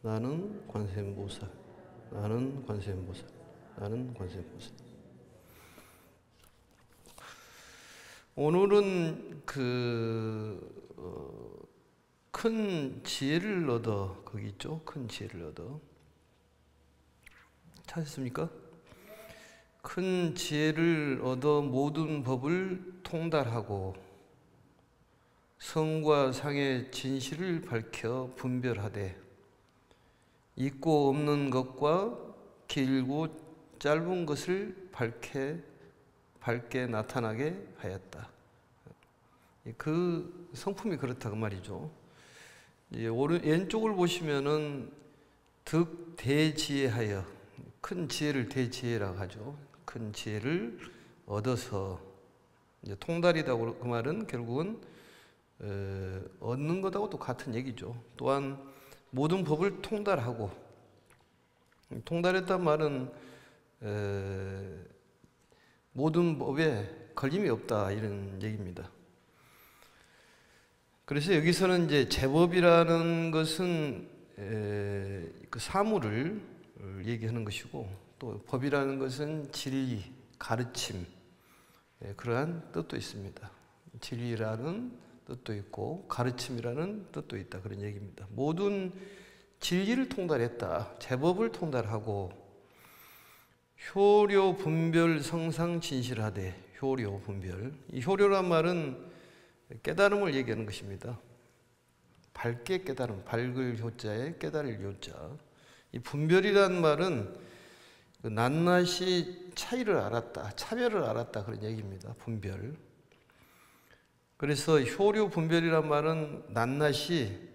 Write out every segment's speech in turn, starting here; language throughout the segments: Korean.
나는 관세음보살, 나는 관세음보살, 나는 관세음보살. 오늘은 큰 지혜를 얻어, 거기 있죠? 큰 지혜를 얻어. 찾았습니까? 큰 지혜를 얻어 모든 법을 통달하고 성과 상의 진실을 밝혀 분별하되 있고 없는 것과 길고 짧은 것을 밝게 나타나게 하였다. 그 성품이 그렇다 그 말이죠. 왼쪽을 보시면은 득대지혜하여, 큰 지혜를 대지혜라고 하죠. 큰 지혜를 얻어서, 이제 통달이다 그 말은 결국은 얻는 것하고 또 같은 얘기죠. 또한 모든 법을 통달하고, 통달했단 말은 모든 법에 걸림이 없다 이런 얘기입니다. 그래서 여기서는 이제 제법이라는 것은 그 사물을 얘기하는 것이고, 또 법이라는 것은 진리, 가르침, 그러한 뜻도 있습니다. 진리라는 뜻도 있고 가르침이라는 뜻도 있다 그런 얘기입니다. 모든 진리를 통달했다. 제법을 통달하고 효료 분별 성상 진실하되, 효료 분별. 이 효료란 말은 깨달음을 얘기하는 것입니다. 밝게 깨달음, 밝을 효자에 깨달을 요자. 이 분별이란 말은 낱낱이 차이를 알았다, 차별을 알았다 그런 얘기입니다. 분별. 그래서 효료 분별이란 말은 낱낱이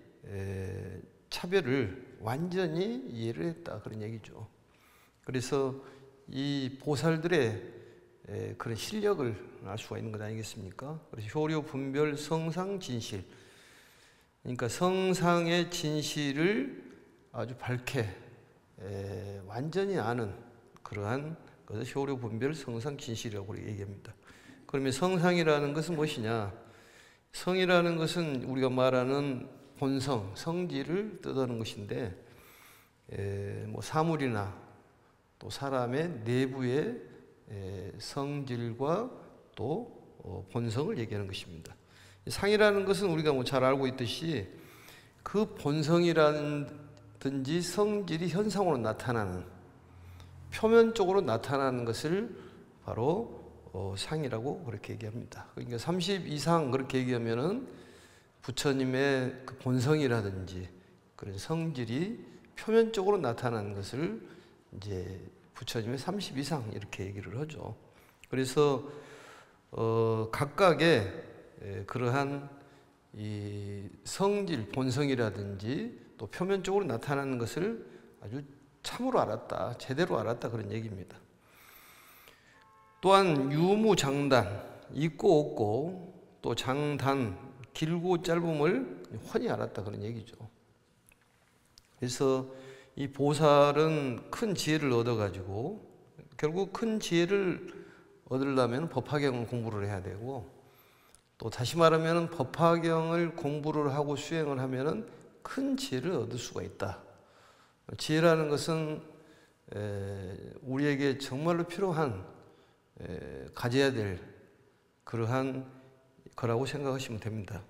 차별을 완전히 이해를 했다 그런 얘기죠. 그래서 이 보살들의 그런 실력을 알 수가 있는 것 아니겠습니까? 그래서 효료 분별 성상 진실, 그러니까 성상의 진실을 아주 밝게 완전히 아는 그러한 것을 효료 분별 성상 진실이라고 얘기합니다. 그러면 성상이라는 것은 무엇이냐? 성이라는 것은 우리가 말하는 본성, 성질을 뜻하는 것인데, 뭐 사물이나 또 사람의 내부의 성질과 또 본성을 얘기하는 것입니다. 상이라는 것은 우리가 뭐 잘 알고 있듯이 그 본성이라든지 성질이 현상으로 나타나는, 표면적으로 나타나는 것을 바로 상이라고 그렇게 얘기합니다. 그러니까 30 이상 그렇게 얘기하면은 부처님의 그 본성이라든지 그런 성질이 표면적으로 나타나는 것을 이제 부처님의 30 이상 이렇게 얘기를 하죠. 그래서 각각의 그러한 이 성질, 본성이라든지 또 표면적으로 나타나는 것을 아주 참으로 알았다, 제대로 알았다 그런 얘기입니다. 또한 유무장단, 있고 없고 또 장단, 길고 짧음을 훤히 알았다 그런 얘기죠. 그래서 이 보살은 큰 지혜를 얻어가지고, 결국 큰 지혜를 얻으려면 법화경을 공부를 해야 되고, 또 다시 말하면 법화경을 공부를 하고 수행을 하면 큰 지혜를 얻을 수가 있다. 지혜라는 것은 우리에게 정말로 필요한, 가져야 될 그러한 거라고 생각하시면 됩니다.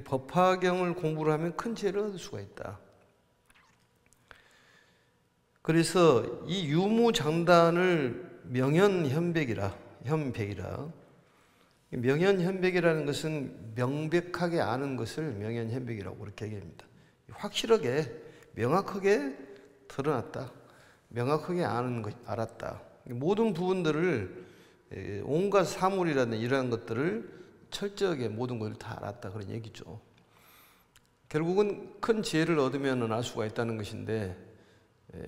법화경을 공부를 하면 큰 지혜를 얻을 수가 있다. 그래서 이 유무장단을 명현현백이라, 명현현백이라는 것은 명백하게 아는 것을 명현현백이라고 그렇게 얘기합니다. 확실하게, 명확하게 드러났다. 명확하게 아는 것, 알았다. 모든 부분들을, 온갖 사물이라든 이러한 것들을 철저하게 모든 걸 다 알았다 그런 얘기죠. 결국은 큰 지혜를 얻으면 알 수가 있다는 것인데,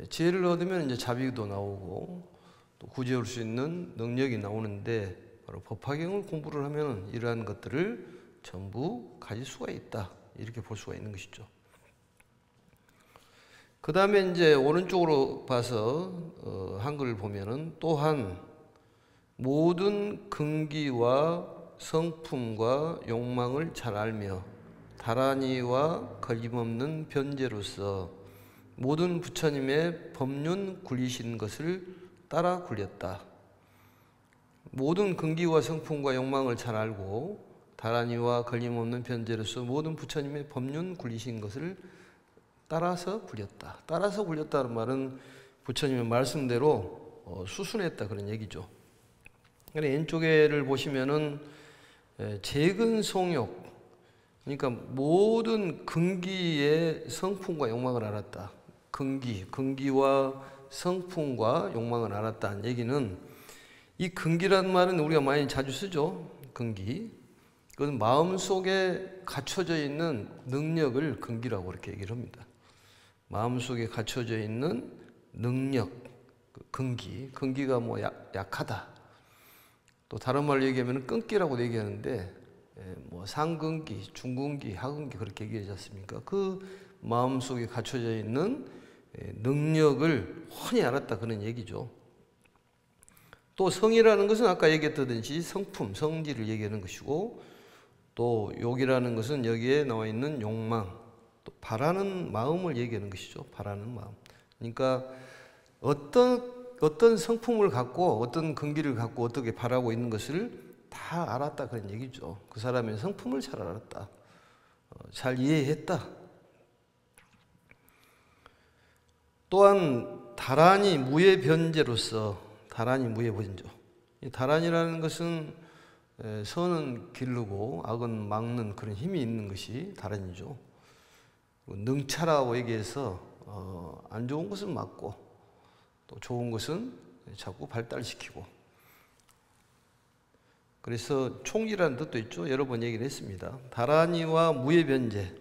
지혜를 얻으면 이제 자비도 나오고 또 구제할 수 있는 능력이 나오는데, 바로 법화경을 공부를 하면 이러한 것들을 전부 가질 수가 있다 이렇게 볼 수가 있는 것이죠. 그 다음에 이제 오른쪽으로 봐서 한글을 보면은, 또한 모든 근기와 성품과 욕망을 잘 알며 다란이와 걸림없는 변제로서 모든 부처님의 법륜 굴리신 것을 따라 굴렸다. 모든 근기와 성품과 욕망을 잘 알고 다란이와 걸림없는 변제로서 모든 부처님의 법륜 굴리신 것을 따라서 굴렸다. 따라서 굴렸다는 말은 부처님의 말씀대로 수순했다 그런 얘기죠. 왼쪽에를 보시면은 재근송욕, 그러니까 모든 근기의 성품과 욕망을 알았다. 근기와 성품과 욕망을 알았다는 얘기는, 이 근기라는 말은 우리가 많이 자주 쓰죠. 근기. 그건 마음속에 갖춰져 있는 능력을 근기라고 그렇게 얘기를 합니다. 마음속에 갖춰져 있는 능력, 근기. 근기가 뭐 약하다. 또 다른 말로 얘기하면 끈기라고도 얘기하는데, 뭐 상근기, 중근기, 하근기 그렇게 얘기하지 않습니까? 그 마음속에 갖춰져 있는 능력을 훤히 알았다 그런 얘기죠. 또 성이라는 것은 아까 얘기했듯이 성품, 성질을 얘기하는 것이고, 또 욕이라는 것은 여기에 나와 있는 욕망, 또 바라는 마음을 얘기하는 것이죠. 바라는 마음. 그러니까 어떤 성품을 갖고 어떤 근기를 갖고 어떻게 바라고 있는 것을 다 알았다 그런 얘기죠. 그 사람의 성품을 잘 알았다. 잘 이해했다. 또한 다란이 무예 변제로서, 다란이 무예 변조. 이 다란이라는 것은 선은 기르고 악은 막는 그런 힘이 있는 것이 다란이죠. 능차라고 얘기해서 안 좋은 것은 막고 또 좋은 것은 자꾸 발달시키고, 그래서 총이라는 뜻도 있죠. 여러 번 얘기를 했습니다. 다란이와 무예변제.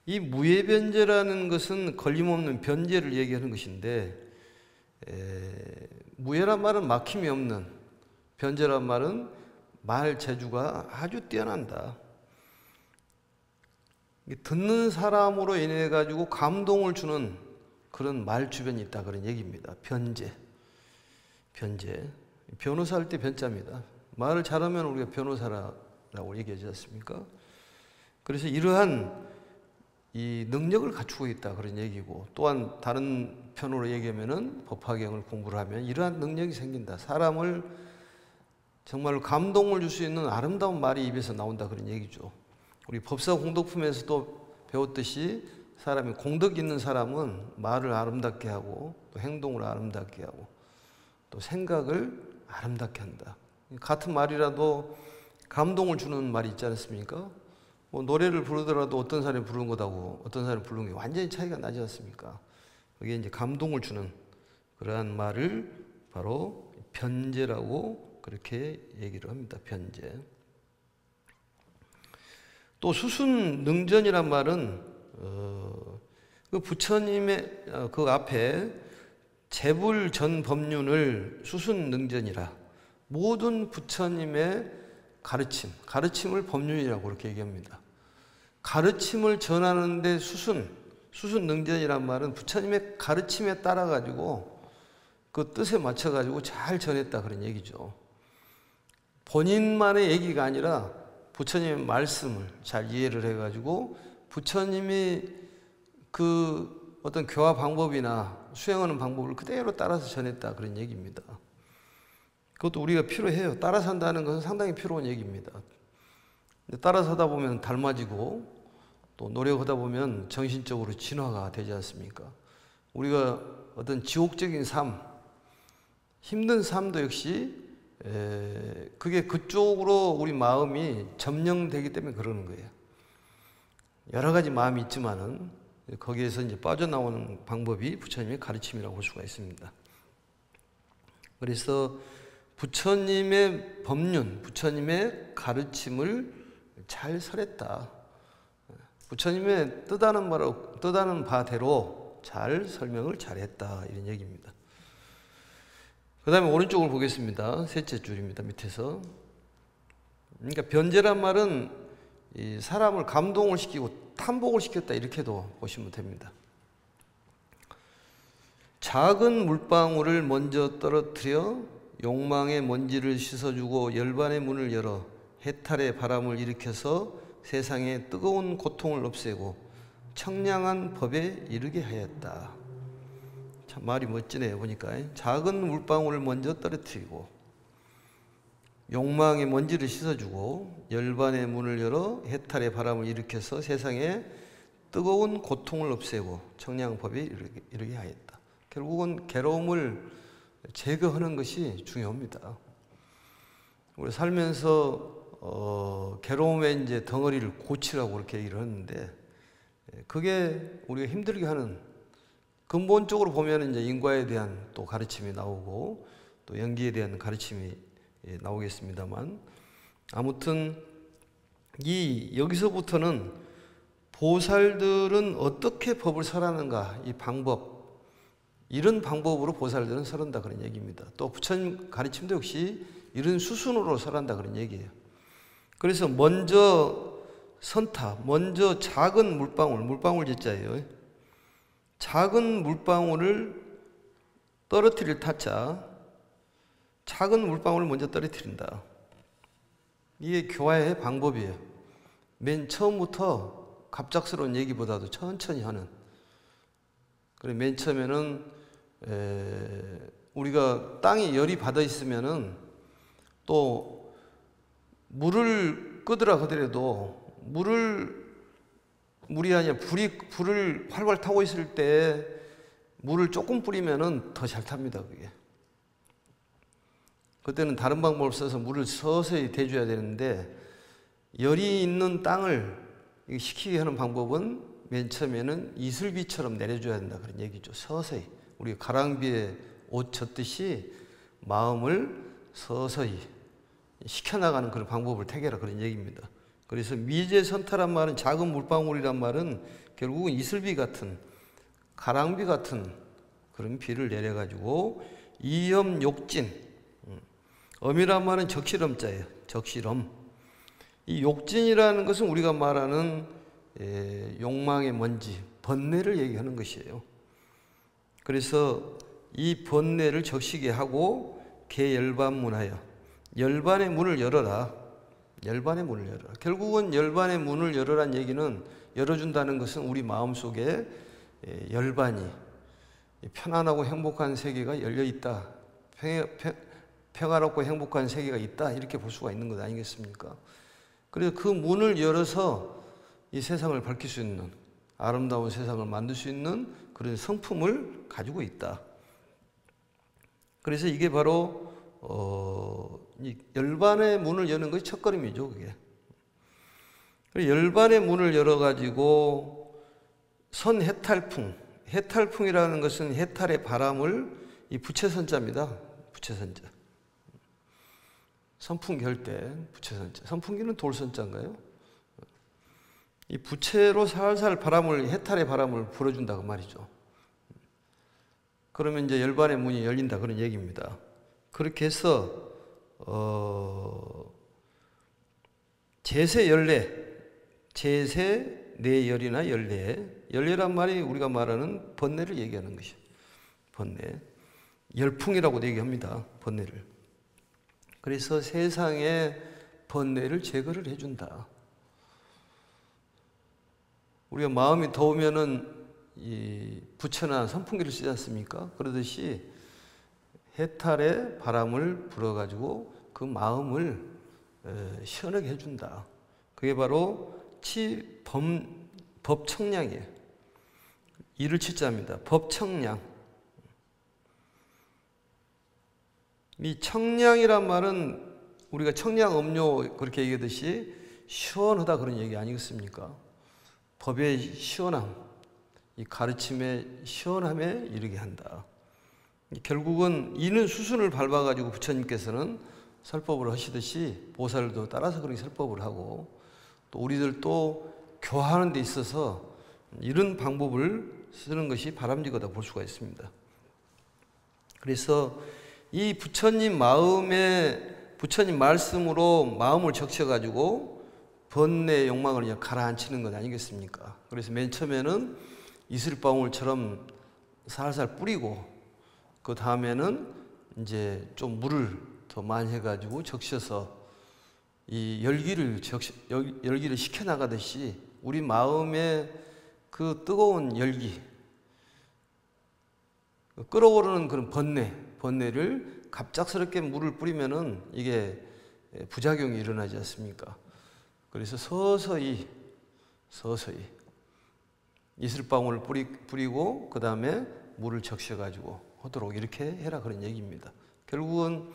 이 무예변제라는 것은 걸림없는 변제를 얘기하는 것인데, 무예란 말은 막힘이 없는, 변제란 말은 말 재주가 아주 뛰어난다. 듣는 사람으로 인해 가지고 감동을 주는 그런 말 주변이 있다 그런 얘기입니다. 변제. 변호사 할 때 변자입니다. 말을 잘하면 우리가 변호사라고 얘기하지 않습니까? 그래서 이러한 이 능력을 갖추고 있다 그런 얘기고, 또한 다른 편으로 얘기하면은 법화경을 공부를 하면 이러한 능력이 생긴다. 사람을 정말로 감동을 줄 수 있는 아름다운 말이 입에서 나온다 그런 얘기죠. 우리 법사 공덕품에서도 배웠듯이 사람이 공덕 있는 사람은 말을 아름답게 하고 또 행동을 아름답게 하고 또 생각을 아름답게 한다. 같은 말이라도 감동을 주는 말이 있지 않습니까? 뭐 노래를 부르더라도 어떤 사람이 부르는 것하고 어떤 사람이 부르는 게 완전히 차이가 나지 않습니까? 그게 이제 감동을 주는 그러한 말을 바로 변제라고 그렇게 얘기를 합니다. 변제. 또 수순능전이란 말은 그 부처님의 그 앞에 재불 전 법륜을 수순능전이라, 모든 부처님의 가르침을 법륜이라고 그렇게 얘기합니다. 가르침을 전하는데 수순능전이란 말은 부처님의 가르침에 따라 가지고 그 뜻에 맞춰 가지고 잘 전했다 그런 얘기죠. 본인만의 얘기가 아니라 부처님의 말씀을 잘 이해를 해 가지고 부처님이 그 어떤 교화 방법이나 수행하는 방법을 그대로 따라서 전했다 그런 얘기입니다. 그것도 우리가 필요해요. 따라서 한다는 것은 상당히 필요한 얘기입니다. 근데 따라서 하다 보면 닮아지고 또 노력하다 보면 정신적으로 진화가 되지 않습니까? 우리가 어떤 지옥적인 삶, 힘든 삶도 역시 그게 그쪽으로 우리 마음이 점령되기 때문에 그러는 거예요. 여러 가지 마음이 있지만은 거기에서 이제 빠져나오는 방법이 부처님의 가르침이라고 볼 수가 있습니다. 그래서 부처님의 법륜, 부처님의 가르침을 잘 설했다. 부처님의 뜻하는 바대로 잘 설명을 잘했다 이런 얘기입니다. 그 다음에 오른쪽을 보겠습니다. 셋째 줄입니다. 밑에서. 그러니까 변제란 말은 이 사람을 감동을 시키고 탐복을 시켰다 이렇게도 보시면 됩니다. 작은 물방울을 먼저 떨어뜨려 욕망의 먼지를 씻어주고 열반의 문을 열어 해탈의 바람을 일으켜서 세상에 뜨거운 고통을 없애고 청량한 법에 이르게 하였다. 참 말이 멋지네요. 보니까 작은 물방울을 먼저 떨어뜨리고 욕망의 먼지를 씻어주고 열반의 문을 열어 해탈의 바람을 일으켜서 세상에 뜨거운 고통을 없애고 청량한 법에 이르게 하였다. 결국은 괴로움을 제거하는 것이 중요합니다. 우리 살면서 괴로움의 이제 덩어리를 고치라고 그렇게 얘기를 하는데, 그게 우리가 힘들게 하는, 근본적으로 보면 이제 인과에 대한 또 가르침이 나오고 또 연기에 대한 가르침이 나오겠습니다만, 아무튼 여기서부터는 보살들은 어떻게 법을 설하는가, 이 방법, 이런 방법으로 보살들은 설한다 그런 얘기입니다. 또 부처님 가르침도 역시 이런 수순으로 설한다 그런 얘기예요. 그래서 먼저 선타, 먼저 작은 물방울 제자예요. 작은 물방울을 떨어뜨릴 타자, 작은 물방울을 먼저 떨어뜨린다. 이게 교화의 방법이에요. 맨 처음부터 갑작스러운 얘기보다도 천천히 하는. 그래, 맨 처음에는 우리가 땅이 열이 받아 있으면은 또 물을 끄더라 하더라도 물이 아니라 불을 활활 타고 있을 때 물을 조금 뿌리면은 더 잘 탑니다, 그게. 그때는 다른 방법을 써서 물을 서서히 대줘야 되는데, 열이 있는 땅을 식히게 하는 방법은 맨 처음에는 이슬비처럼 내려줘야 된다 그런 얘기죠. 서서히. 우리가 가랑비에 옷 젖듯이 마음을 서서히 식혀나가는 그런 방법을 택해라 그런 얘기입니다. 그래서 미제선타란 말은, 작은 물방울이란 말은 결국은 이슬비 같은, 가랑비 같은 그런 비를 내려가지고 이염욕진, 엄이란 말은 적실엄자예요. 적실엄. 이 욕진이라는 것은 우리가 말하는 욕망의 먼지, 번뇌를 얘기하는 것이에요. 그래서 이 번뇌를 적시게 하고 개열반문하여 열반의 문을 열어라. 열반의 문을 열어라. 결국은 열반의 문을 열어란 얘기는, 열어준다는 것은 우리 마음속에 열반이, 편안하고 행복한 세계가 열려있다, 평화롭고 행복한 세계가 있다, 이렇게 볼 수가 있는 것 아니겠습니까? 그래서 그 문을 열어서 이 세상을 밝힐 수 있는, 아름다운 세상을 만들 수 있는 그런 성품을 가지고 있다. 그래서 이게 바로 이 열반의 문을 여는 것이 첫걸음이죠, 그게. 열반의 문을 열어가지고 선해탈풍, 해탈풍이라는 것은 해탈의 바람을, 이 부채선자입니다. 부채선자. 선풍기 할 때 부채선자. 선풍기는 돌선자인가요? 이 부채로 살살 바람을, 해탈의 바람을 불어준다 그 말이죠. 그러면 이제 열반의 문이 열린다 그런 얘기입니다. 그렇게 해서 제세 열례, 제세 네 열이나 열례, 열례란 말이 우리가 말하는 번뇌를 얘기하는 것이에요. 번뇌, 열풍이라고도 얘기합니다. 번뇌를. 그래서 세상의 번뇌를 제거를 해준다. 우리가 마음이 더우면은 이 부채나 선풍기를 쓰지 않습니까? 그러듯이 해탈의 바람을 불어가지고 그 마음을 시원하게 해준다. 그게 바로 법청량이에요. 이를 치자입니다. 법청량. 이 청량이란 말은 우리가 청량음료 그렇게 얘기하듯이 시원하다 그런 얘기 아니겠습니까? 법의 시원함, 이 가르침의 시원함에 이르게 한다. 결국은 이는 수순을 밟아가지고 부처님께서는 설법을 하시듯이 보살도 따라서 그렇게 설법을 하고, 또 우리들도 교화하는 데 있어서 이런 방법을 쓰는 것이 바람직하다 볼 수가 있습니다. 그래서 이 부처님 부처님 말씀으로 마음을 적셔가지고 번뇌의 욕망을 그냥 가라앉히는 것 아니겠습니까? 그래서 맨 처음에는 이슬방울처럼 살살 뿌리고, 그 다음에는 이제 좀 물을 더 많이 해가지고 적셔서 이 열기를 식혀나가듯이 우리 마음의 그 뜨거운 열기, 끓어오르는 그런 번뇌를 갑작스럽게 물을 뿌리면은 이게 부작용이 일어나지 않습니까? 그래서 서서히 이슬방울을 뿌리고 그 다음에 물을 적셔가지고 하도록 이렇게 해라 그런 얘기입니다. 결국은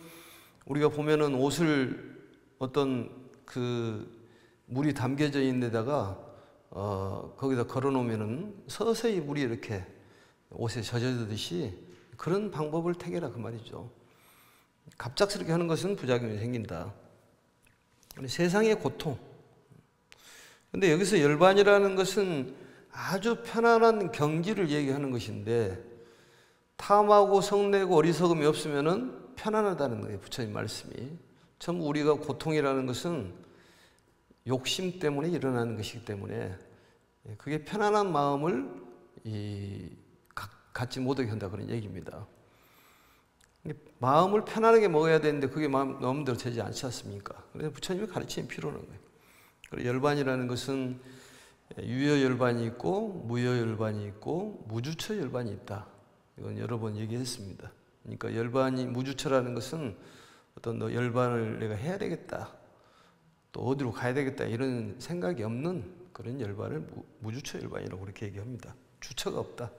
우리가 보면은 옷을 어떤 그 물이 담겨져 있는 데다가 거기다 걸어 놓으면은 서서히 물이 이렇게 옷에 젖어들듯이 그런 방법을 택해라 그 말이죠. 갑작스럽게 하는 것은 부작용이 생긴다. 세상의 고통. 근데 여기서 열반이라는 것은 아주 편안한 경지를 얘기하는 것인데, 탐하고 성내고 어리석음이 없으면은 편안하다는 거예요. 부처님 말씀이. 전부 우리가 고통이라는 것은 욕심 때문에 일어나는 것이기 때문에 그게 편안한 마음을 갖지 못하게 한다 그런 얘기입니다. 마음을 편안하게 먹어야 되는데 그게 마음대로 되지 않지 않습니까? 그래서 부처님의 가르침이 필요한 거예요. 그리고 열반이라는 것은 유여열반이 있고 무여열반이 있고 무주처 열반이 있다. 이건 여러 번 얘기했습니다. 그러니까 열반이 무주처라는 것은 어떤 열반을 내가 해야 되겠다, 또 어디로 가야 되겠다 이런 생각이 없는 그런 열반을 무주처 열반이라고 그렇게 얘기합니다. 주처가 없다.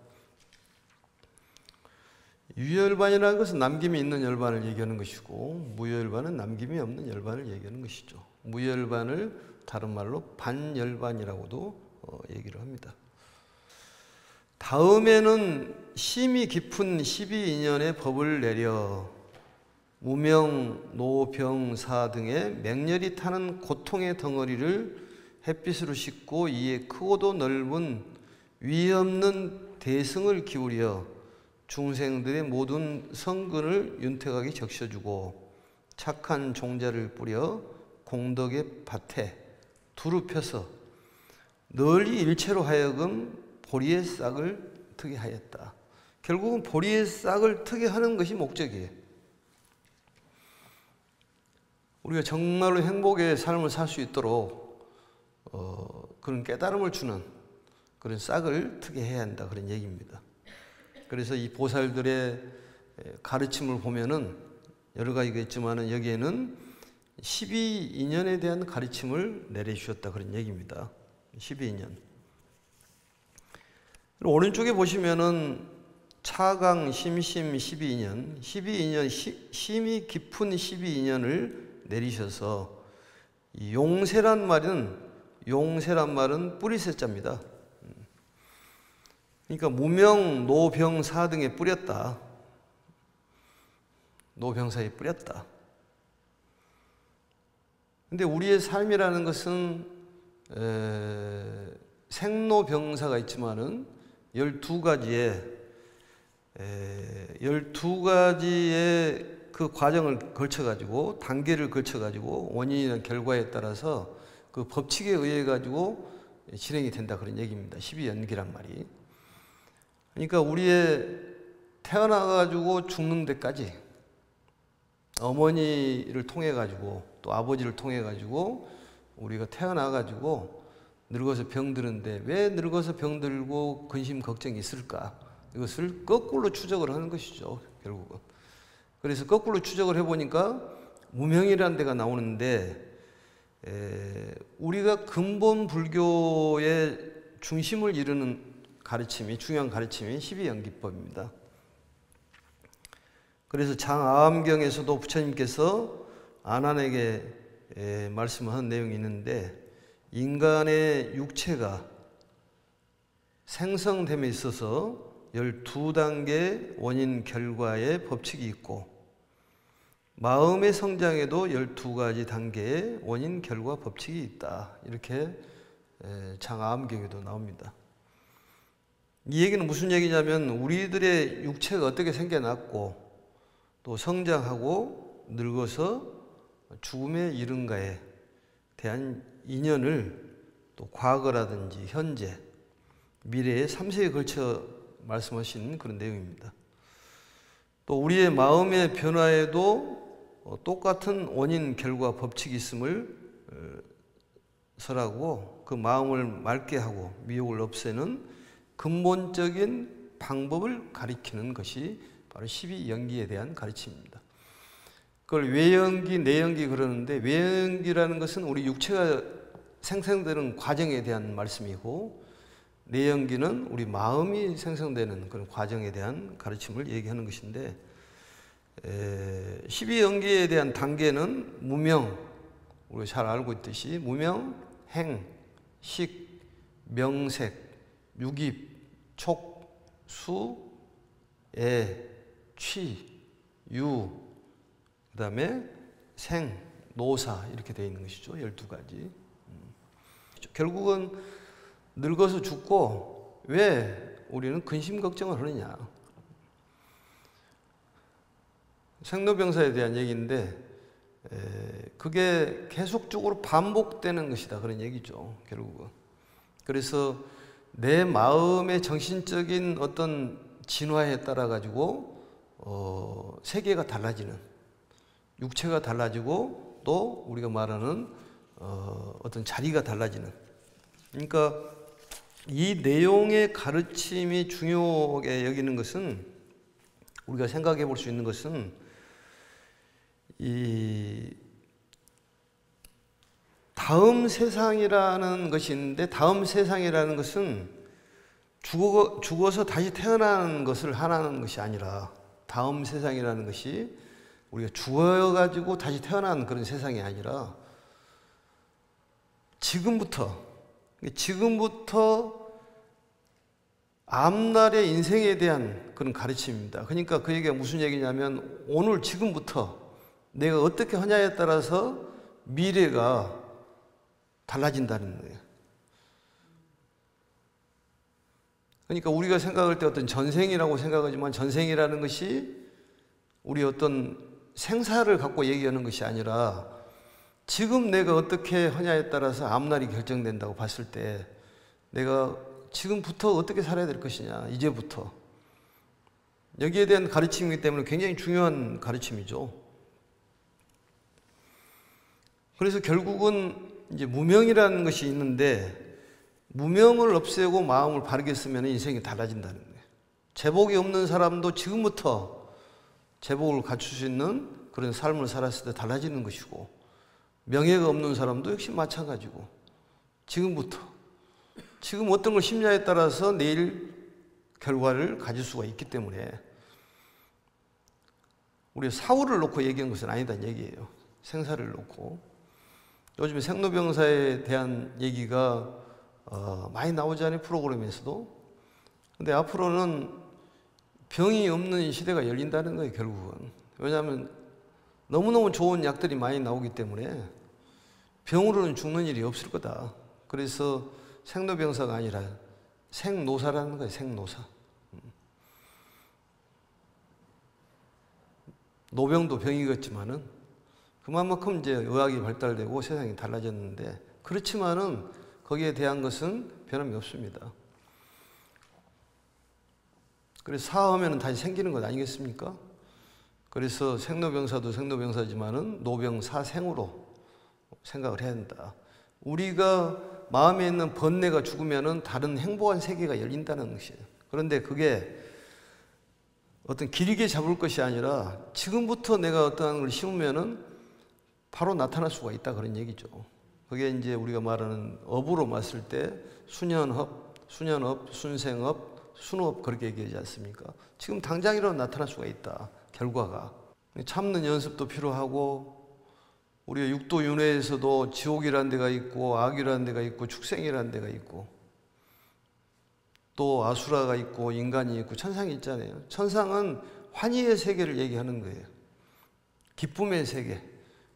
유여열반이라는 것은 남김이 있는 열반을 얘기하는 것이고, 무여열반은 남김이 없는 열반을 얘기하는 것이죠. 무여열반을 다른 말로 반열반이라고도 얘기를 합니다. 다음에는 심이 깊은 12인연의 법을 내려 무명, 노, 병, 사 등의 맹렬히 타는 고통의 덩어리를 햇빛으로 씻고 이에 크고도 넓은 위 없는 대승을 기울여 중생들의 모든 성근을 윤택하게 적셔주고 착한 종자를 뿌려 공덕의 밭에 두루 펴서 널리 일체로 하여금 보리의 싹을 트게 하였다. 결국은 보리의 싹을 트게 하는 것이 목적이에요. 우리가 정말로 행복의 삶을 살 수 있도록 그런 깨달음을 주는 그런 싹을 트게 해야 한다 그런 얘기입니다. 그래서 이 보살들의 가르침을 보면은 여러 가지가 있지만은 여기에는 12인연에 대한 가르침을 내려주셨다 그런 얘기입니다. 12인연. 오른쪽에 보시면은 차강 심심 12인연, 12인연 심이 깊은 12인연을 내리셔서 용세란 말은 뿌리세자입니다. 그러니까 무명, 노병, 사 등에 뿌렸다. 노병사에 뿌렸다. 근데 우리의 삶이라는 것은 생로병사가 있지만은 12가지의 그 과정을 거쳐가지고 단계를 거쳐가지고 원인이나 결과에 따라서 그 법칙에 의해 가지고 진행이 된다 그런 얘기입니다. 12연기란 말이. 그러니까 우리의 태어나가지고 죽는 데까지 어머니를 통해 가지고 또 아버지를 통해 가지고 우리가 태어나가지고 늙어서 병드는데 왜 늙어서 병들고 근심 걱정이 있을까? 이것을 거꾸로 추적을 하는 것이죠, 결국은. 그래서 거꾸로 추적을 해보니까 무명이라는 데가 나오는데 우리가 근본 불교의 중심을 이루는 가르침이, 중요한 가르침이 12연기법입니다. 그래서 장아함경에서도 부처님께서 아난에게 말씀한 내용이 있는데, 인간의 육체가 생성됨에 있어서 12단계 원인 결과의 법칙이 있고, 마음의 성장에도 12가지 단계의 원인 결과 법칙이 있다. 이렇게 장아함경에도 나옵니다. 이 얘기는 무슨 얘기냐면, 우리들의 육체가 어떻게 생겨났고 또 성장하고 늙어서 죽음에 이른가에 대한 인연을 또 과거라든지 현재, 미래의 3세에 걸쳐 말씀하신 그런 내용입니다. 또 우리의 마음의 변화에도 똑같은 원인 결과 법칙이 있음을 설하고 그 마음을 맑게 하고 미혹을 없애는 근본적인 방법을 가리키는 것이 바로 12연기에 대한 가르침입니다. 그걸 외연기, 내연기 그러는데, 외연기라는 것은 우리 육체가 생성되는 과정에 대한 말씀이고, 내연기는 우리 마음이 생성되는 그런 과정에 대한 가르침을 얘기하는 것인데, 12연기에 대한 단계는 무명, 우리가 잘 알고 있듯이 무명, 행, 식, 명색, 유깁, 촉, 수, 애, 취, 유, 그 다음에 생, 노사 이렇게 되어 있는 것이죠. 12가지. 결국은 늙어서 죽고 왜 우리는 근심 걱정을 하느냐. 생로병사에 대한 얘기인데 그게 계속적으로 반복되는 것이다 그런 얘기죠. 결국은. 그래서 내 마음의 정신적인 어떤 진화에 따라 가지고 세계가 달라지는, 육체가 달라지고 또 우리가 말하는 어떤 자리가 달라지는. 그러니까 이 내용의 가르침이 중요하게 여기는 것은, 우리가 생각해 볼 수 있는 것은, 이 다음 세상이라는 것이 있는데, 다음 세상이라는 것은 죽어서 다시 태어나는 것을 하라는 것이 아니라, 다음 세상이라는 것이 우리가 죽어가지고 다시 태어나는 그런 세상이 아니라 지금부터 앞날의 인생에 대한 그런 가르침입니다. 그러니까 그 얘기가 무슨 얘기냐면, 오늘 지금부터 내가 어떻게 하냐에 따라서 미래가 달라진다는 거예요. 그러니까 우리가 생각할 때 어떤 전생이라고 생각하지만, 전생이라는 것이 우리 어떤 생사를 갖고 얘기하는 것이 아니라 지금 내가 어떻게 하냐에 따라서 앞날이 결정된다고 봤을 때 내가 지금부터 어떻게 살아야 될 것이냐, 이제부터. 여기에 대한 가르침이기 때문에 굉장히 중요한 가르침이죠. 그래서 결국은 이제 무명이라는 것이 있는데, 무명을 없애고 마음을 바르게 쓰면 인생이 달라진다는 거예요. 제복이 없는 사람도 지금부터 제복을 갖출 수 있는 그런 삶을 살았을 때 달라지는 것이고, 명예가 없는 사람도 역시 마찬가지고, 지금부터, 지금 어떤 걸 심냐에 따라서 내일 결과를 가질 수가 있기 때문에, 우리 사후를 놓고 얘기한 것은 아니다는 얘기예요. 생사를 놓고. 요즘에 생로병사에 대한 얘기가 많이 나오잖아요, 프로그램에서도. 근데 앞으로는 병이 없는 시대가 열린다는 거예요, 결국은. 왜냐하면 너무너무 좋은 약들이 많이 나오기 때문에 병으로는 죽는 일이 없을 거다. 그래서 생로병사가 아니라 생노사라는 거예요, 생노사. 노병도 병이겠지만은 그만큼 이제 의학이 발달되고 세상이 달라졌는데, 그렇지만은 거기에 대한 것은 변함이 없습니다. 그래서 사하면 다시 생기는 것 아니겠습니까? 그래서 생로병사도 생로병사지만은 노병사생으로 생각을 해야 한다. 우리가 마음에 있는 번뇌가 죽으면은 다른 행복한 세계가 열린다는 것이에요. 그런데 그게 어떤 길게 잡을 것이 아니라 지금부터 내가 어떠한 걸 심으면은 바로 나타날 수가 있다 그런 얘기죠. 그게 이제 우리가 말하는 업으로 봤을 때 수년업, 순생업, 순업 그렇게 얘기하지 않습니까? 지금 당장이라도 나타날 수가 있다. 결과가. 참는 연습도 필요하고, 우리가 육도 윤회에서도 지옥이라는 데가 있고 악이라는 데가 있고 축생이라는 데가 있고 또 아수라가 있고 인간이 있고 천상이 있잖아요. 천상은 환희의 세계를 얘기하는 거예요. 기쁨의 세계.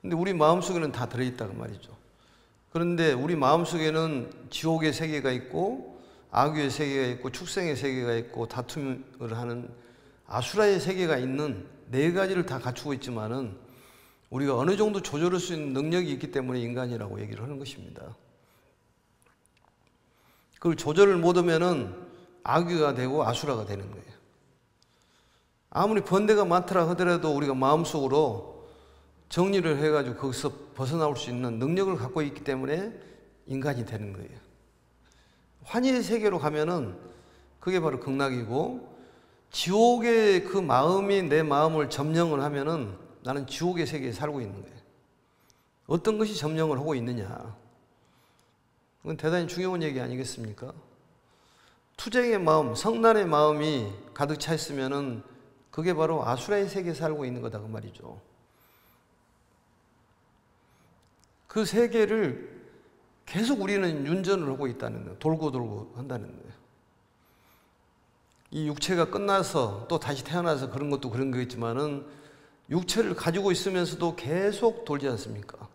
근데 우리 마음속에는 다 들어있다고 말이죠. 그런데 우리 마음속에는 지옥의 세계가 있고 악의 세계가 있고 축생의 세계가 있고 다툼을 하는 아수라의 세계가 있는 네 가지를 다 갖추고 있지만은 우리가 어느 정도 조절할 수 있는 능력이 있기 때문에 인간이라고 얘기를 하는 것입니다. 그걸 조절을 못하면은 악귀가 되고 아수라가 되는 거예요. 아무리 번뇌가 많더라 하더라도 우리가 마음속으로 정리를 해가지고 거기서 벗어나올 수 있는 능력을 갖고 있기 때문에 인간이 되는 거예요. 환희의 세계로 가면은 그게 바로 극락이고, 지옥의 그 마음이 내 마음을 점령을 하면은 나는 지옥의 세계에 살고 있는 거예요. 어떤 것이 점령을 하고 있느냐, 그건 대단히 중요한 얘기 아니겠습니까? 투쟁의 마음, 성난의 마음이 가득 차 있으면은 그게 바로 아수라의 세계에 살고 있는 거다, 그 말이죠. 그 세계를 계속 우리는 윤전을 하고 있다는 거예요. 돌고 돌고 한다는 거예요. 이 육체가 끝나서 또 다시 태어나서 그런 것도 그런 거겠지만은, 육체를 가지고 있으면서도 계속 돌지 않습니까?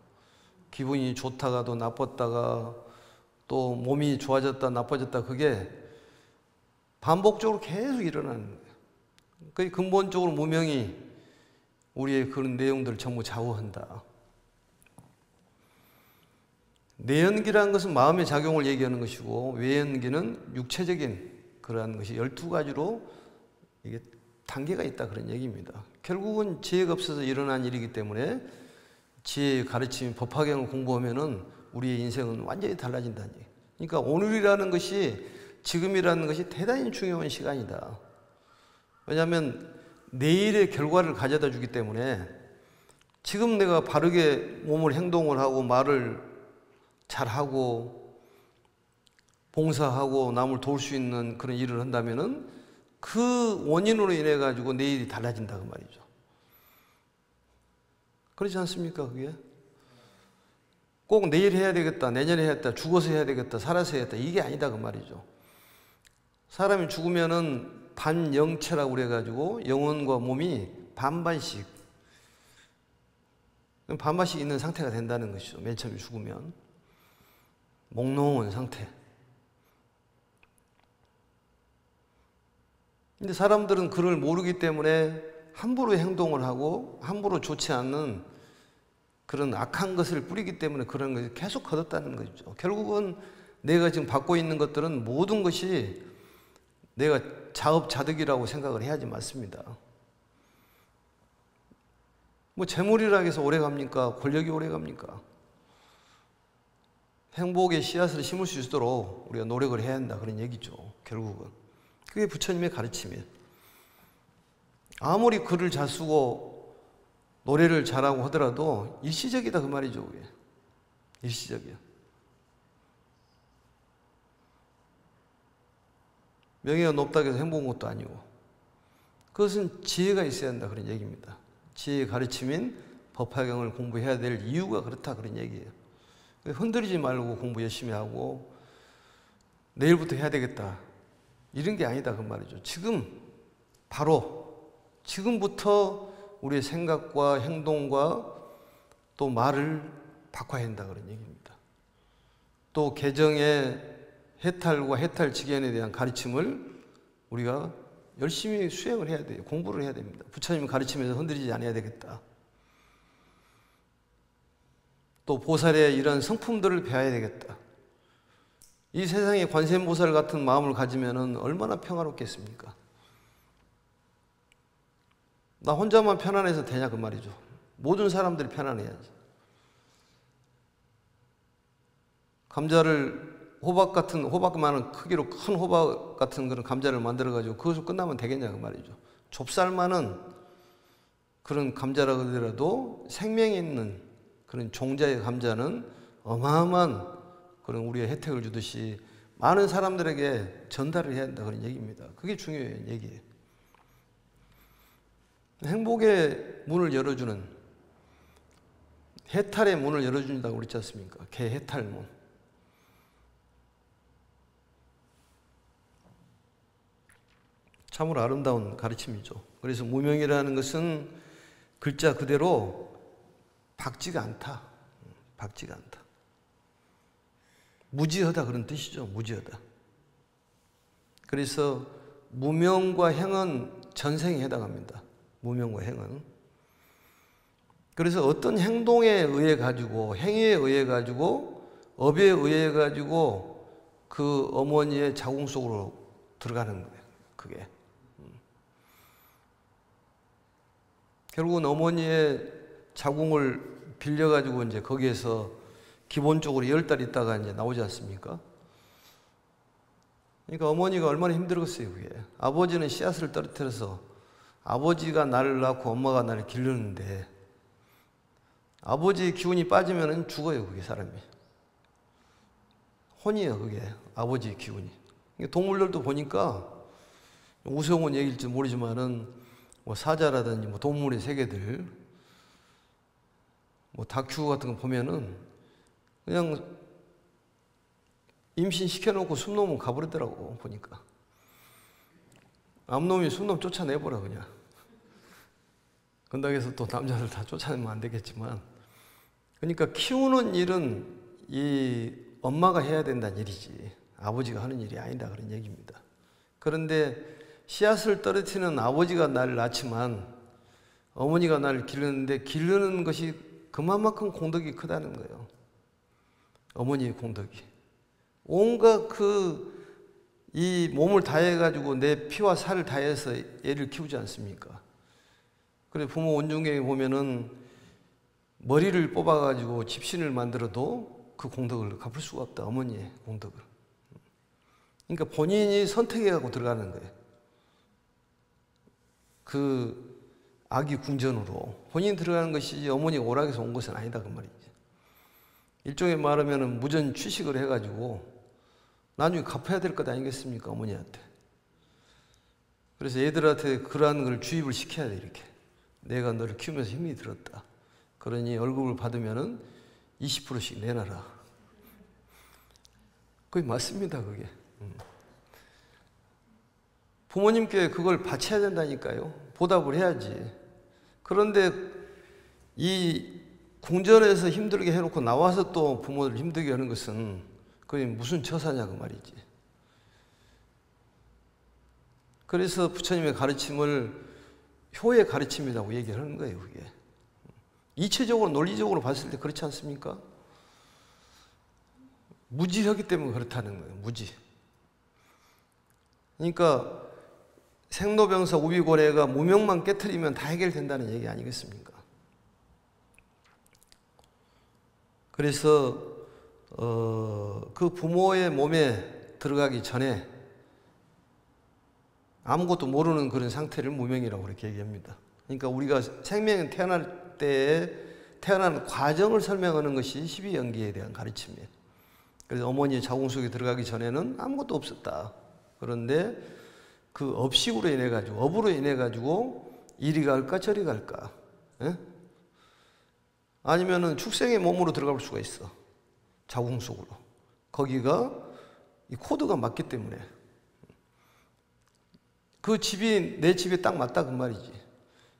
기분이 좋다가도 나빴다가, 또 몸이 좋아졌다 나빠졌다, 그게 반복적으로 계속 일어나는 거예요. 그게 근본적으로 무명이 우리의 그런 내용들을 전부 좌우한다. 내연기라는 것은 마음의 작용을 얘기하는 것이고, 외연기는 육체적인 그러한 것이 12가지로 이게 단계가 있다, 그런 얘기입니다. 결국은 지혜가 없어서 일어난 일이기 때문에 지혜의 가르침, 법화경을 공부하면은 우리의 인생은 완전히 달라진다는 얘기. 그러니까 오늘이라는 것이, 지금이라는 것이 대단히 중요한 시간이다. 왜냐하면 내일의 결과를 가져다 주기 때문에, 지금 내가 바르게 몸을 행동을 하고 말을 잘하고 봉사하고 남을 도울 수 있는 그런 일을 한다면은 그 원인으로 인해 가지고 내일이 달라진다, 그 말이죠. 그렇지 않습니까? 그게 꼭 내일 해야 되겠다, 내년에 해야겠다, 죽어서 해야 되겠다, 살아서 해야겠다, 이게 아니다, 그 말이죠. 사람이 죽으면은 반영체라고 그래가지고 영혼과 몸이 반반씩 있는 상태가 된다는 것이죠. 맨 처음에 죽으면 몽롱한 상태. 근데 사람들은 그걸 모르기 때문에 함부로 행동을 하고 함부로 좋지 않는 그런 악한 것을 뿌리기 때문에 그런 것을 계속 거뒀다는 거죠. 결국은 내가 지금 받고 있는 것들은 모든 것이 내가 자업자득이라고 생각을 해야지 맞습니다. 뭐 재물이라 해서 오래 갑니까? 권력이 오래 갑니까? 행복의 씨앗을 심을 수 있도록 우리가 노력을 해야 한다, 그런 얘기죠. 결국은 그게 부처님의 가르침이에요. 아무리 글을 잘 쓰고 노래를 잘하고 하더라도 일시적이다, 그 말이죠. 그게 일시적이야. 명예가 높다고 해서 행복한 것도 아니고, 그것은 지혜가 있어야 한다, 그런 얘기입니다. 지혜의 가르침인 법화경을 공부해야 될 이유가 그렇다, 그런 얘기예요. 흔들리지 말고 공부 열심히 하고 내일부터 해야 되겠다, 이런 게 아니다, 그 말이죠. 지금 바로 지금부터 우리의 생각과 행동과 또 말을 바꿔야 한다, 그런 얘기입니다. 또 개정의 해탈과 해탈직연에 대한 가르침을 우리가 열심히 수행을 해야 돼요. 공부를 해야 됩니다. 부처님 가르침에서 흔들리지 않아야 되겠다. 또 보살의 이런 성품들을 배워야 되겠다. 이 세상에 관세음보살 같은 마음을 가지면 얼마나 평화롭겠습니까? 나 혼자만 편안해서 되냐, 그 말이죠. 모든 사람들이 편안해야지. 감자를 호박만한 크기로 큰 호박 같은 그런 감자를 만들어가지고 그것으로 끝나면 되겠냐, 그 말이죠. 좁쌀만한 그런 감자라 그러더라도 생명이 있는 그런 종자의 감자는 어마어마한 그런 우리의 혜택을 주듯이 많은 사람들에게 전달을 해야 한다, 그런 얘기입니다. 그게 중요한 얘기예요. 행복의 문을 열어주는, 해탈의 문을 열어준다고 그랬지 않습니까? 개해탈문. 참으로 아름다운 가르침이죠. 그래서 무명이라는 것은 글자 그대로 박지가 않다. 박지가 않다. 무지하다, 그런 뜻이죠. 무지하다. 그래서 무명과 행은 전생에 해당합니다. 무명과 행은. 그래서 어떤 행동에 의해 가지고, 행위에 의해 가지고, 업에 의해 가지고 그 어머니의 자궁 속으로 들어가는 거예요. 그게. 결국은 어머니의 자궁을 빌려가지고 이제 거기에서 기본적으로 10달 있다가 이제 나오지 않습니까? 그러니까 어머니가 얼마나 힘들었어요, 그게. 아버지는 씨앗을 떨어뜨려서 아버지가 나를 낳고 엄마가 나를 기르는데 아버지의 기운이 빠지면 죽어요, 그게 사람이. 혼이에요, 그게. 아버지의 기운이. 동물들도 보니까 우스운 얘기일지 모르지만은 뭐 사자라든지 뭐 동물의 세계들, 뭐 다큐 같은 거 보면은 그냥 임신 시켜놓고 숨놈은 가버리더라고, 보니까. 암놈이 숨놈 쫓아내버려, 그냥. 그런다고 해서 또 남자들 다 쫓아내면 안 되겠지만. 그러니까 키우는 일은 이 엄마가 해야 된다는 일이지, 아버지가 하는 일이 아니다, 그런 얘기입니다. 그런데 씨앗을 떨어뜨리는 아버지가 나를 낳지만 어머니가 나를 기르는데 기르는 것이 그만큼 공덕이 크다는 거예요. 어머니의 공덕이. 온갖 이 몸을 다해가지고 내 피와 살을 다해서 애를 키우지 않습니까? 그래 부모 원중에 보면은 머리를 뽑아가지고 집신을 만들어도 그 공덕을 갚을 수가 없다. 어머니의 공덕을. 그러니까 본인이 선택해가지고 들어가는 거예요. 그 아기 궁전으로 본인이 들어가는 것이지 어머니가 오락에서 온 것은 아니다, 그 말이지. 일종의 말하면 무전 취식을 해가지고 나중에 갚아야 될 것 아니겠습니까, 어머니한테. 그래서 애들한테 그러한 걸 주입을 시켜야 돼, 이렇게. 내가 너를 키우면서 힘이 들었다. 그러니 월급을 받으면은 20%씩 내놔라. 그게 맞습니다, 그게. 부모님께 그걸 바쳐야 된다니까요. 보답을 해야지. 그런데 이 궁전에서 힘들게 해놓고 나와서 또 부모를 힘들게 하는 것은 그게 무슨 처사냐, 그 말이지. 그래서 부처님의 가르침을 효의 가르침이라고 얘기를 하는 거예요, 그게. 이체적으로, 논리적으로 봤을 때 그렇지 않습니까? 무지하기 때문에 그렇다는 거예요, 무지. 그러니까 생로병사 우비고래가 무명만 깨트리면 다 해결된다는 얘기 아니겠습니까? 그래서 그 부모의 몸에 들어가기 전에 아무것도 모르는 그런 상태를 무명이라고 그렇게 얘기합니다. 그러니까 우리가 생명이 태어날 때 태어나는 과정을 설명하는 것이 12연기에 대한 가르침이에요. 그래서 어머니의 자궁 속에 들어가기 전에는 아무것도 없었다. 그런데 그 업식으로 인해 가지고, 업으로 인해 가지고 이리 갈까 저리 갈까, 예? 아니면은 축생의 몸으로 들어갈 수가 있어, 자궁 속으로. 거기가 이 코드가 맞기 때문에 그 집이 내 집에 딱 맞다, 그 말이지.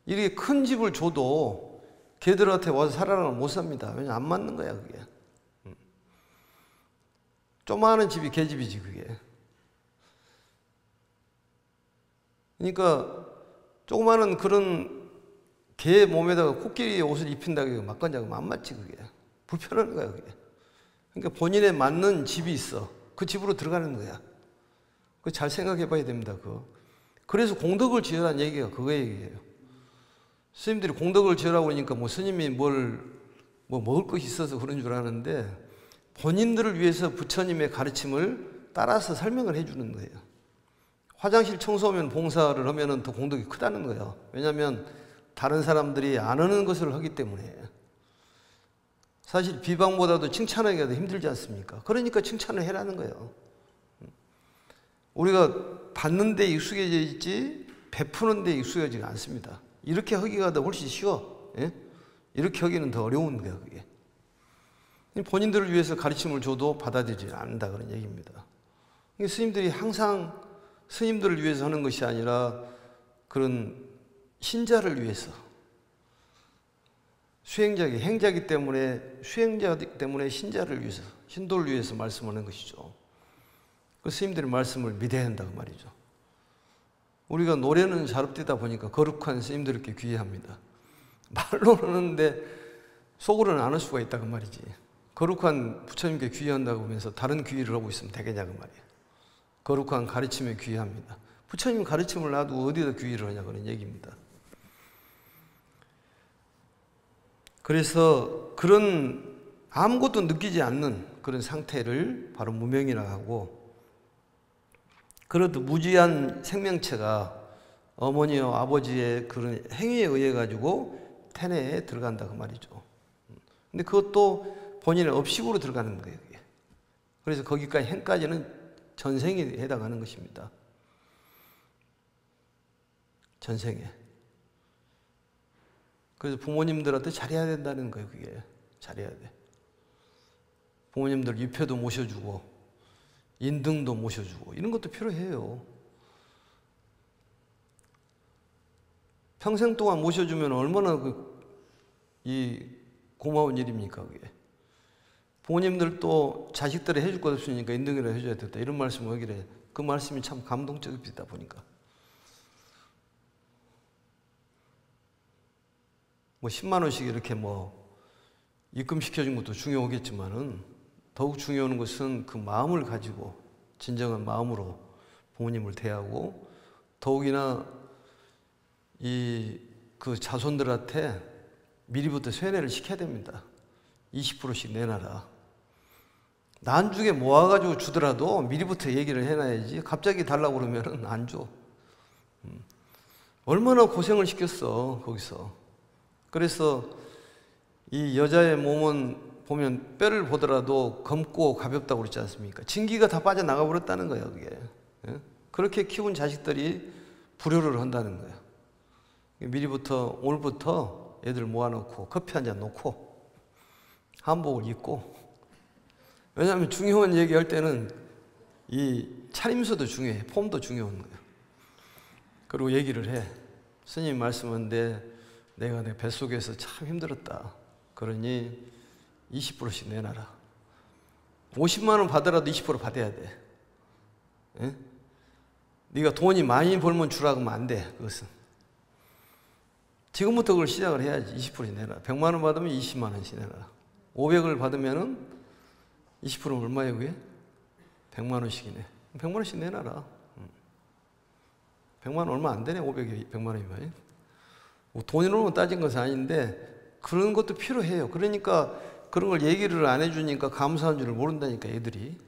이렇게 큰 집을 줘도 걔들한테 와서 살아라면 못 삽니다. 왜냐면 안 맞는 거야, 그게. 조그마한 집이 걔 집이지, 그게. 그러니까 조그마한 그런 개 몸에다가 코끼리 옷을 입힌다고 맞건자고 안 맞지, 그게. 불편한 거야, 그게. 그러니까 본인에 맞는 집이 있어. 그 집으로 들어가는 거야. 그거 잘 생각해 봐야 됩니다, 그거. 그래서 공덕을 지으라는 얘기가 그거 얘기예요. 스님들이 공덕을 지으라고 그러니까 뭐 스님이 뭐 먹을 것이 있어서 그런 줄 아는데 본인들을 위해서 부처님의 가르침을 따라서 설명을 해주는 거예요. 화장실 청소하면 봉사를 하면 더 공덕이 크다는 거예요. 왜냐하면 다른 사람들이 안 하는 것을 하기 때문에. 사실 비방보다도 칭찬하기가 더 힘들지 않습니까? 그러니까 칭찬을 해라는 거예요. 우리가 받는 데 익숙해져 있지 베푸는 데 익숙해지지 않습니다. 이렇게 하기가 더 훨씬 쉬워. 예? 이렇게 하기는 더 어려운 거야, 그게. 본인들을 위해서 가르침을 줘도 받아들이지 않는다, 그런 얘기입니다. 스님들이 항상 스님들을 위해서 하는 것이 아니라 그런 신자를 위해서, 행자이기 때문에, 수행자이기 때문에 신자를 위해서, 신도를 위해서 말씀하는 것이죠. 그 스님들의 말씀을 믿어야 한다고 말이죠. 우리가 노래는 잘업되다 보니까 거룩한 스님들께 귀의합니다. 말로는 하는데 속으로는 안 할 수가 있다고 말이지. 거룩한 부처님께 귀의한다고 하면서 다른 귀의를 하고 있으면 되겠냐고 말이에요. 거룩한 가르침에 귀의합니다. 부처님 가르침을 놔두고 어디다 귀의를 하냐, 그런 얘기입니다. 그래서 그런 아무것도 느끼지 않는 그런 상태를 바로 무명이라고 하고, 그래도 무지한 생명체가 어머니와 아버지의 그런 행위에 의해 가지고 태내에 들어간다 그 말이죠. 근데 그것도 본인의 업식으로 들어가는 거예요. 그게. 그래서 거기까지 행까지는 전생에 해당하는 것입니다. 전생에. 그래서 부모님들한테 잘해야 된다는 거예요. 그게 잘해야 돼. 부모님들 유표도 모셔주고 인등도 모셔주고 이런 것도 필요해요. 평생 동안 모셔주면 얼마나 이 고마운 일입니까, 그게. 부모님들도 자식들이 해줄 것 없으니까 인등이라도 해줘야 된다. 이런 말씀을 하길래 그 말씀이 참 감동적이다 보니까. 뭐 10만 원씩 이렇게 뭐 입금시켜준 것도 중요하겠지만은 더욱 중요한 것은 그 마음을 가지고 진정한 마음으로 부모님을 대하고, 더욱이나 그 자손들한테 미리부터 세뇌를 시켜야 됩니다. 20%씩 내놔라. 나중에 모아가지고 주더라도 미리부터 얘기를 해놔야지 갑자기 달라고 그러면 안 줘. 얼마나 고생을 시켰어 거기서. 그래서 이 여자의 몸은 보면 뼈를 보더라도 검고 가볍다고 그러지 않습니까? 진기가 다 빠져나가 버렸다는 거예요, 그게. 그렇게 키운 자식들이 불효를 한다는 거예요. 미리부터 오늘부터 애들 모아놓고 커피 한 잔 놓고 한복을 입고, 왜냐하면 중요한 얘기할 때는 이 차림새도 중요해. 폼도 중요한 거예요. 그리고 얘기를 해. 스님 말씀하는데 내가 내 뱃속에서 참 힘들었다. 그러니 20%씩 내놔라. 50만 원 받으라도 20% 받아야 돼. 예? 네가 돈이 많이 벌면 주라고 하면 안 돼. 그것은. 지금부터 그걸 시작을 해야지. 20%씩 내놔라. 100만 원 받으면 20만 원씩 내놔라. 500을 받으면은 20%는 얼마예요, 그게? 100만 원씩이네. 100만 원씩 내놔라. 100만 원 얼마 안 되네, 500이 100만 원이면. 뭐 돈으로 따진 것은 아닌데 그런 것도 필요해요. 그러니까 그런 걸 얘기를 안 해주니까 감사한 줄을 모른다니까, 애들이.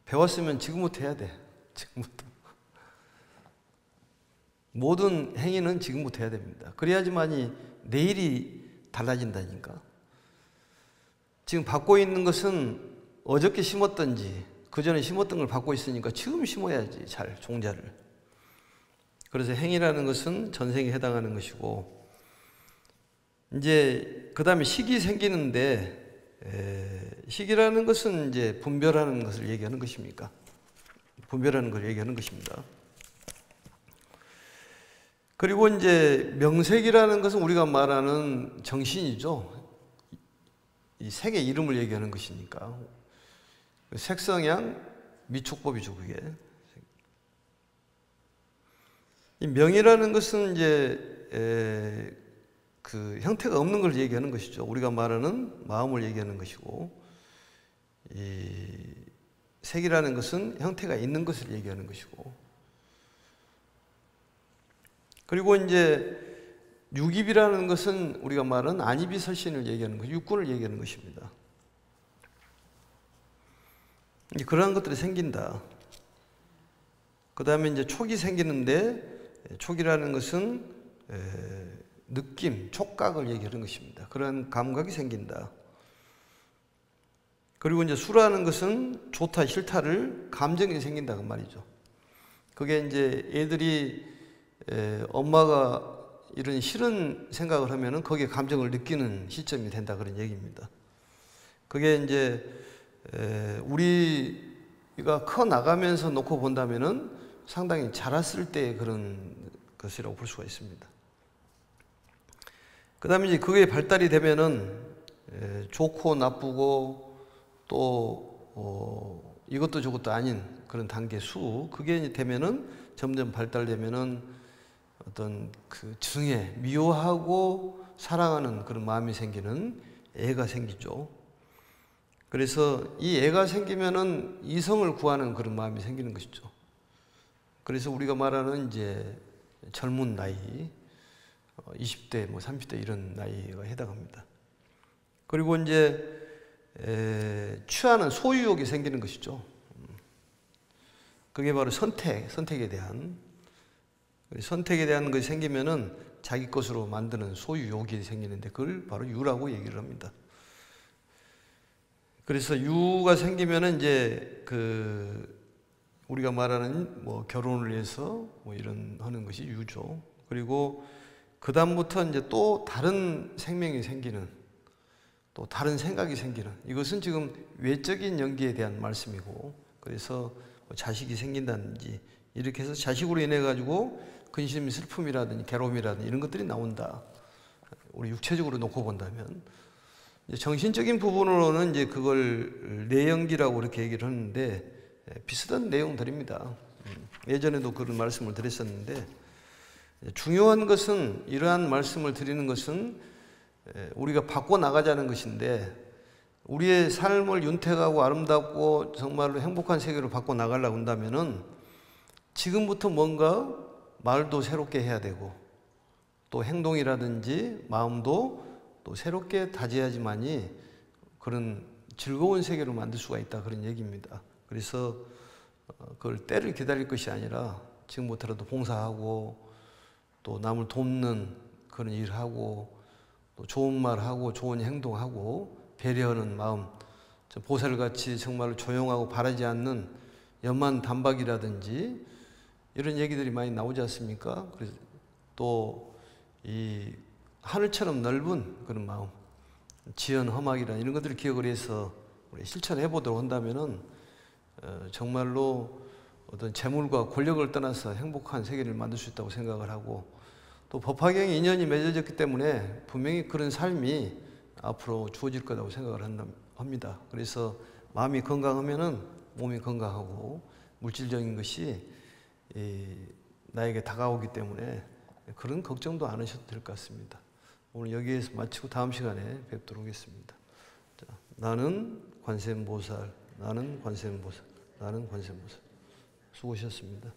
배웠으면 지금부터 해야 돼. 지금부터. 모든 행위는 지금부터 해야 됩니다. 그래야지만이 내일이 달라진다니까. 지금 받고 있는 것은 어저께 심었던지 그 전에 심었던 걸 받고 있으니까 지금 심어야지, 잘 종자를. 그래서 행위라는 것은 전생에 해당하는 것이고, 이제 그 다음에 식이 생기는데, 식이라는 것은 이제 분별하는 것을 얘기하는 것입니까? 분별하는 걸 얘기하는 것입니다. 그리고 이제 명색이라는 것은 우리가 말하는 정신이죠. 이 색의 이름을 얘기하는 것이니까. 색성향 미촉법이죠, 그게. 이 명이라는 것은 이제 그 형태가 없는 걸 얘기하는 것이죠. 우리가 말하는 마음을 얘기하는 것이고, 이 색이라는 것은 형태가 있는 것을 얘기하는 것이고, 그리고 이제 육입이라는 것은 우리가 말하는 안입이설신을 얘기하는 것, 육군을 얘기하는 것입니다. 이제 그러한 것들이 생긴다. 그 다음에 이제 촉이 생기는데, 촉이라는 것은 느낌, 촉각을 얘기하는 것입니다. 그런 감각이 생긴다. 그리고 이제 수라는 것은 좋다, 싫다를 감정이 생긴다 그 말이죠. 그게 이제 애들이 엄마가 이런 싫은 생각을 하면은 거기에 감정을 느끼는 시점이 된다 그런 얘기입니다. 그게 이제 우리가 커 나가면서 놓고 본다면은 상당히 자랐을 때 그런 것이라고 볼 수가 있습니다. 그 다음에 이제 그게 발달이 되면은 좋고 나쁘고 또 이것도 저것도 아닌 그런 단계 수, 그게 이제 되면은 점점 발달되면은 어떤 그 증에 미워하고 사랑하는 그런 마음이 생기는 애가 생기죠. 그래서 이 애가 생기면은 이성을 구하는 그런 마음이 생기는 것이죠. 그래서 우리가 말하는 이제 젊은 나이, 20대, 뭐 30대 이런 나이가 해당합니다. 그리고 이제 취하는 소유욕이 생기는 것이죠. 그게 바로 선택에 대한 것이 생기면은 자기 것으로 만드는 소유욕이 생기는데 그걸 바로 유라고 얘기를 합니다. 그래서 유가 생기면은 이제 우리가 말하는 뭐 결혼을 위해서 뭐 이런 하는 것이 유죠. 그리고 그 다음부터 이제 또 다른 생명이 생기는, 또 다른 생각이 생기는, 이것은 지금 외적인 연기에 대한 말씀이고, 그래서 뭐 자식이 생긴다든지 이렇게 해서 자식으로 인해 가지고 근심, 슬픔이라든지 괴로움이라든지 이런 것들이 나온다. 우리 육체적으로 놓고 본다면. 이제 정신적인 부분으로는 이제 그걸 내연기라고 그렇게 얘기를 하는데 비슷한 내용들입니다. 예전에도 그런 말씀을 드렸었는데, 중요한 것은, 이러한 말씀을 드리는 것은 우리가 바꿔나가자는 것인데, 우리의 삶을 윤택하고 아름답고 정말로 행복한 세계로 바꿔나가려고 한다면은 지금부터 뭔가 말도 새롭게 해야 되고, 또 행동이라든지 마음도 또 새롭게 다져야지만이 그런 즐거운 세계로 만들 수가 있다, 그런 얘기입니다. 그래서 그걸 때를 기다릴 것이 아니라 지금부터라도 봉사하고 또 남을 돕는 그런 일하고 또 좋은 말하고 좋은 행동하고 배려하는 마음, 보살같이 정말 조용하고 바라지 않는 염한 단박이라든지 이런 얘기들이 많이 나오지 않습니까? 그래서 또 이 하늘처럼 넓은 그런 마음, 지연 험악이라는 이런 것들을 기억을 해서 우리 실천해 보도록 한다면은 정말로 어떤 재물과 권력을 떠나서 행복한 세계를 만들 수 있다고 생각을 하고, 또 법화경에 인연이 맺어졌기 때문에 분명히 그런 삶이 앞으로 주어질 거라고 생각을 합니다. 그래서 마음이 건강하면은 몸이 건강하고 물질적인 것이 나에게 다가오기 때문에 그런 걱정도 안 하셔도 될 것 같습니다. 오늘 여기에서 마치고 다음 시간에 뵙도록 하겠습니다. 자, 나는 관세음보살, 나는 관세음보살, 나는 관세음보살. 수고하셨습니다.